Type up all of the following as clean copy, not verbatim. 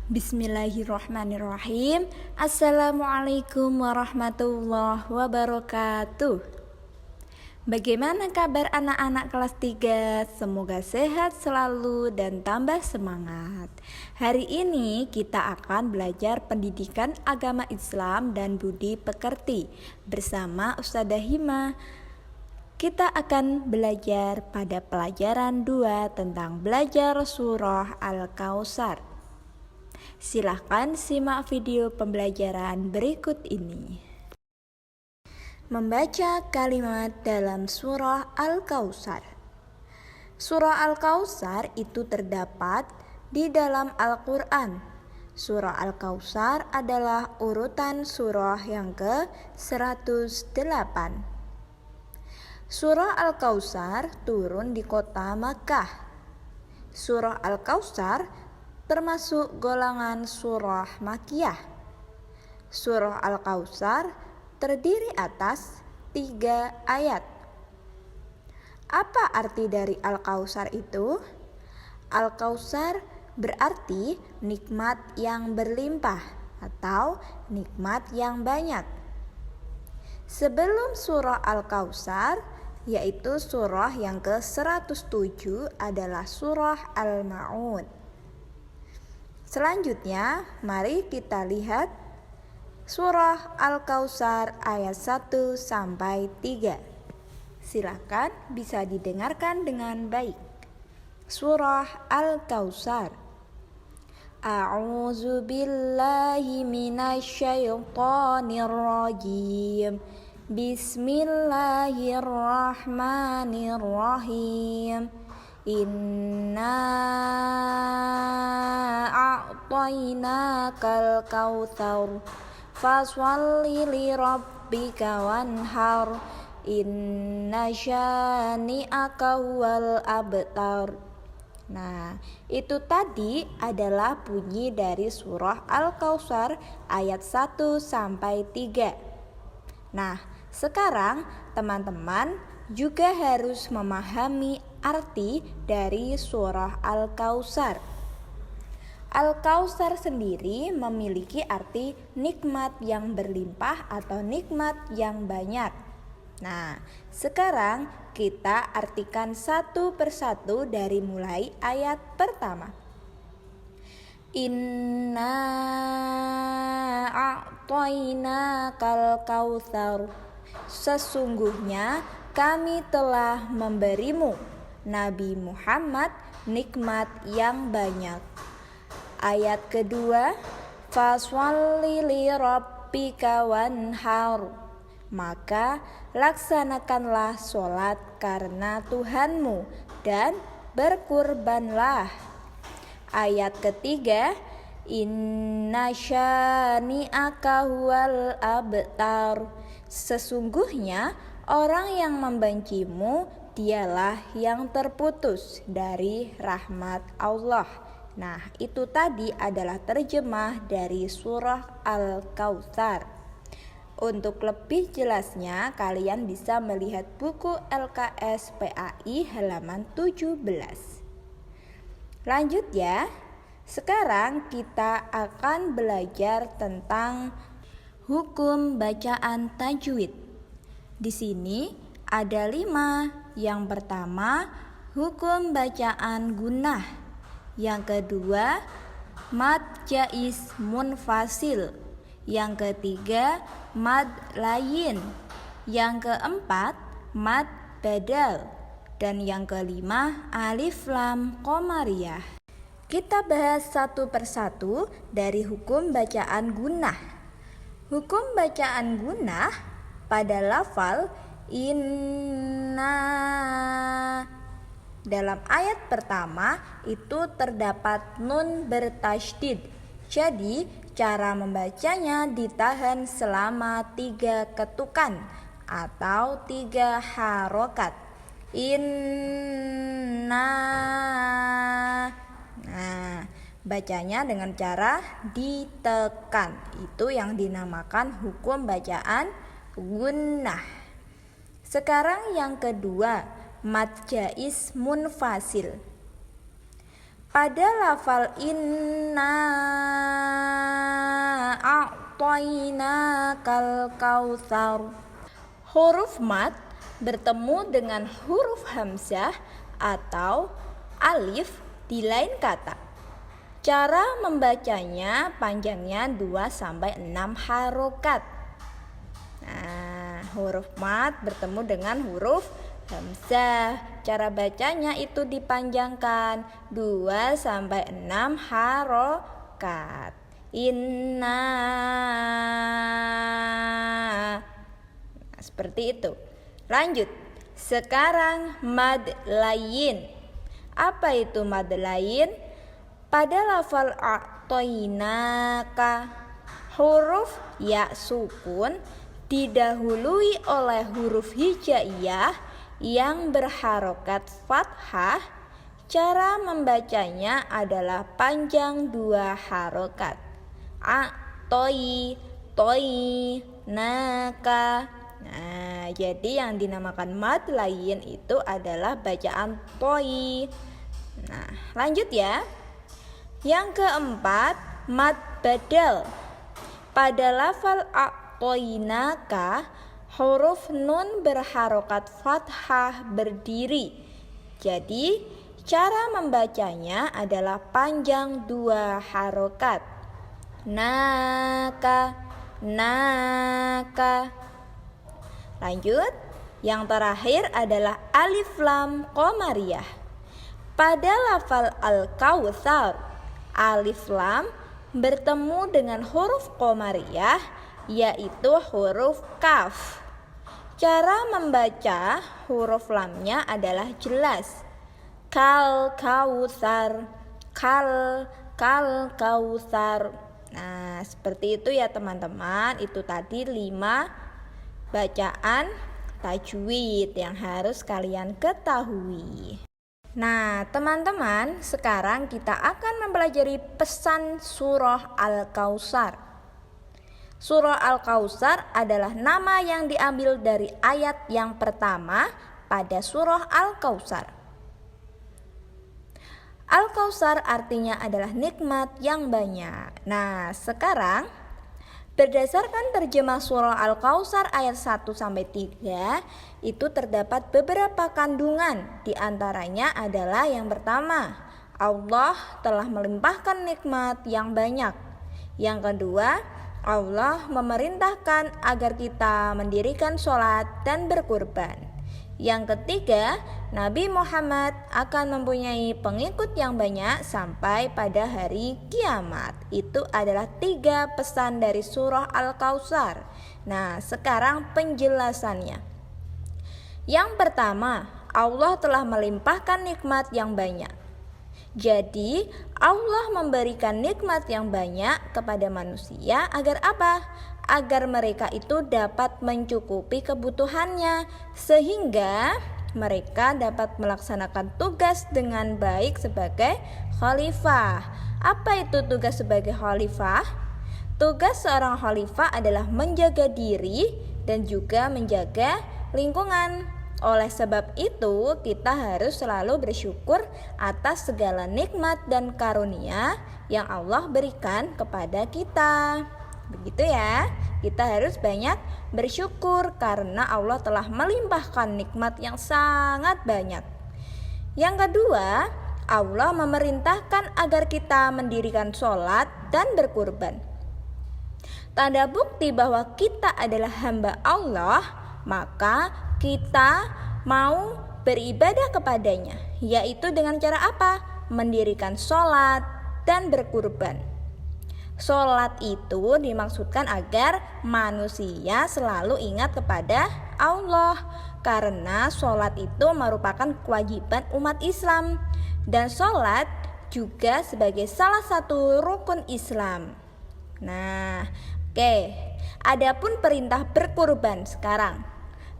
Bismillahirrahmanirrahim. Assalamualaikum warahmatullahi wabarakatuh. Bagaimana kabar anak-anak kelas 3? Semoga sehat selalu dan tambah semangat. Hari ini kita akan belajar pendidikan agama Islam dan budi pekerti bersama Ustadzah Hima. Kita akan belajar pada pelajaran 2 tentang belajar surah Al-Kautsar. Silahkan simak video pembelajaran berikut ini. Membaca kalimat dalam surah Al-Kautsar. Surah Al-Kautsar itu terdapat di dalam Al-Quran. Surah Al-Kautsar adalah urutan surah yang ke-108. Surah Al-Kautsar turun di kota Makkah. Surah Al-Kautsar termasuk golongan surah Makkiyah. Surah Al-Kautsar terdiri atas 3 ayat. Apa arti dari Al-Kautsar itu? Al-Kautsar berarti nikmat yang berlimpah atau nikmat yang banyak. Sebelum surah Al-Kautsar, yaitu surah yang ke-107 adalah surah Al-Ma'un. Selanjutnya, mari kita lihat surah Al-Kautsar ayat 1 sampai 3. Silakan bisa didengarkan dengan baik. Surah Al-Kautsar. A'udzu billahi minasyaitonir rajim. Bismillahirrahmanirrahim. Inna a'tainakal kautsar fasholli lirabbika wanhar inna syani'aka huwal abtar. Nah, itu tadi adalah bunyi dari surah Al-Kautsar ayat 1 sampai 3. Nah, sekarang teman-teman juga harus memahami arti dari surah Al-Kautsar. Al-Kautsar sendiri memiliki arti nikmat yang berlimpah atau nikmat yang banyak. Nah, sekarang kita artikan satu persatu dari mulai ayat pertama. Inna a'tainakal kautsar. Sesungguhnya kami telah memberimu, Nabi Muhammad, nikmat yang banyak. Ayat kedua, fasholli lirabbika wanhar. Maka laksanakanlah sholat karena Tuhanmu dan berkurbanlah. Ayat ketiga, inna syani'aka huwal abtar. Sesungguhnya orang yang membencimu dialah yang terputus dari rahmat Allah. Nah, itu tadi adalah terjemah dari surah Al-Kautsar. Untuk lebih jelasnya, kalian bisa melihat buku LKS PAI halaman 17. Lanjut ya. Sekarang kita akan belajar tentang hukum bacaan tajwid. Di sini ada 5. Yang pertama, hukum bacaan gunnah. Yang kedua, mad jaiz munfasil. Yang ketiga, mad layin. Yang keempat, mad badal. Dan yang kelima, alif lam qomariyah. Kita bahas satu persatu dari hukum bacaan gunnah. Hukum bacaan gunnah pada lafal inna. Dalam ayat pertama itu terdapat nun bertasydid. Jadi cara membacanya ditahan selama 3 ketukan atau 3 harokat. Inna. Nah, bacanya dengan cara ditekan. Itu yang dinamakan hukum bacaan gunnah. Sekarang yang kedua, mad jaiz munfasil. Pada lafal inna a'tainakal kautsar. Huruf mad bertemu dengan huruf hamzah atau alif di lain kata. Cara membacanya panjangnya 2-6 harokat. Nah, huruf mad bertemu dengan huruf hamzah. Cara bacanya itu dipanjangkan 2-6 harokat. Inna. Seperti itu. Lanjut. Sekarang mad lain. Apa itu mad lain? Pada lafal a'tainaka, huruf ya sukun didahului oleh huruf hijaiyah yang berharokat fathah. Cara membacanya adalah panjang 2 harokat. Toi, naka. Nah, jadi yang dinamakan mad lain itu adalah bacaan toi. Nah, lanjut ya. Yang keempat, mad badal. Pada lafal a'tainaka, huruf nun berharokat fathah berdiri. Jadi, cara membacanya adalah panjang 2 harokat. Naka. Lanjut, yang terakhir adalah alif lam qamariyah. Pada lafal al-kautsar, alif lam bertemu dengan huruf qamariyah, yaitu huruf kaf. Cara membaca huruf lamnya adalah jelas. Kal kautsar. Nah, seperti itu ya teman-teman. Itu tadi 5 bacaan tajwid yang harus kalian ketahui. Nah, teman-teman, sekarang kita akan mempelajari pesan surah Al-Kautsar. Surah Al-Kautsar adalah nama yang diambil dari ayat yang pertama pada surah Al-Kautsar. Al-Kautsar artinya adalah nikmat yang banyak. Nah, sekarang berdasarkan terjemah surah Al-Kautsar ayat 1-3 itu terdapat beberapa kandungan. Di antaranya adalah yang pertama, Allah telah melimpahkan nikmat yang banyak. Yang kedua, Allah memerintahkan agar kita mendirikan sholat dan berkurban. Yang ketiga, Nabi Muhammad akan mempunyai pengikut yang banyak sampai pada hari kiamat. Itu adalah 3 pesan dari surah Al-Kautsar. Nah, sekarang penjelasannya. Yang pertama, Allah telah melimpahkan nikmat yang banyak. Jadi, Allah memberikan nikmat yang banyak kepada manusia agar apa? Agar mereka itu dapat mencukupi kebutuhannya, sehingga mereka dapat melaksanakan tugas dengan baik sebagai khalifah. Apa itu tugas sebagai khalifah? Tugas seorang khalifah adalah menjaga diri dan juga menjaga lingkungan. Oleh sebab itu, kita harus selalu bersyukur atas segala nikmat dan karunia yang Allah berikan kepada kita. Begitu ya, kita harus banyak bersyukur karena Allah telah melimpahkan nikmat yang sangat banyak. Yang kedua, Allah memerintahkan agar kita mendirikan sholat dan berkurban. Tanda bukti bahwa kita adalah hamba Allah, maka kita mau beribadah kepadanya, yaitu dengan cara apa? Mendirikan sholat dan berkurban. Sholat itu dimaksudkan agar manusia selalu ingat kepada Allah, karena sholat itu merupakan kewajiban umat Islam, dan sholat juga sebagai salah satu rukun Islam. Nah, adapun perintah berkurban sekarang.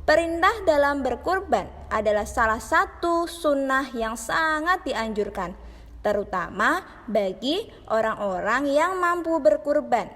Perintah dalam berkurban adalah salah satu sunnah yang sangat dianjurkan, terutama bagi orang-orang yang mampu berkurban,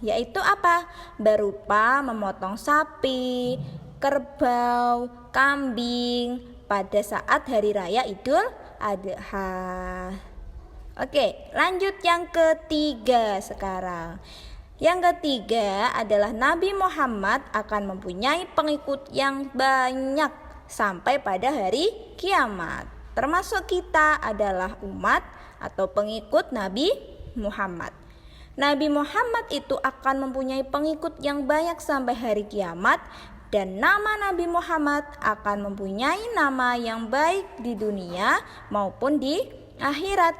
yaitu apa? Berupa memotong sapi, kerbau, kambing pada saat hari raya Idul Adha. Oke, lanjut yang ketiga sekarang. Yang ketiga adalah Nabi Muhammad akan mempunyai pengikut yang banyak sampai pada hari kiamat. Termasuk kita adalah umat atau pengikut Nabi Muhammad. Nabi Muhammad itu akan mempunyai pengikut yang banyak sampai hari kiamat, dan nama Nabi Muhammad akan mempunyai nama yang baik di dunia maupun di akhirat.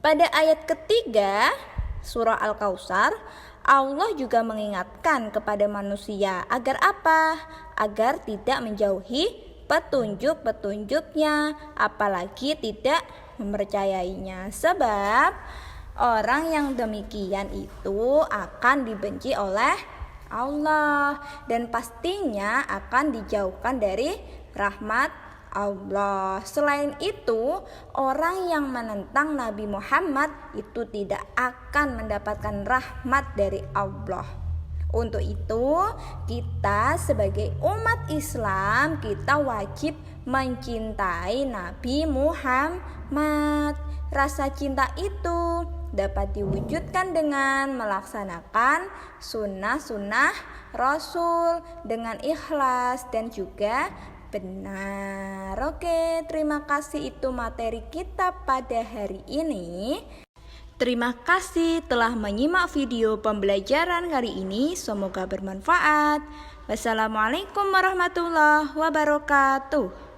Pada ayat ketiga surah Al-Kautsar, Allah juga mengingatkan kepada manusia agar apa? Agar tidak menjauhi petunjuk-petunjuknya, apalagi tidak mempercayainya. Sebab orang yang demikian itu akan dibenci oleh Allah dan pastinya akan dijauhkan dari rahmat Allah. Selain itu, orang yang menentang Nabi Muhammad itu tidak akan mendapatkan rahmat dari Allah. Untuk itu, kita sebagai umat Islam, kita wajib mencintai Nabi Muhammad. Rasa cinta itu dapat diwujudkan dengan melaksanakan sunnah-sunnah Rasul dengan ikhlas dan juga benar. Oke, terima kasih, itu materi kita pada hari ini. Terima kasih telah menyimak video pembelajaran kali ini. Semoga bermanfaat. Wassalamualaikum warahmatullahi wabarakatuh.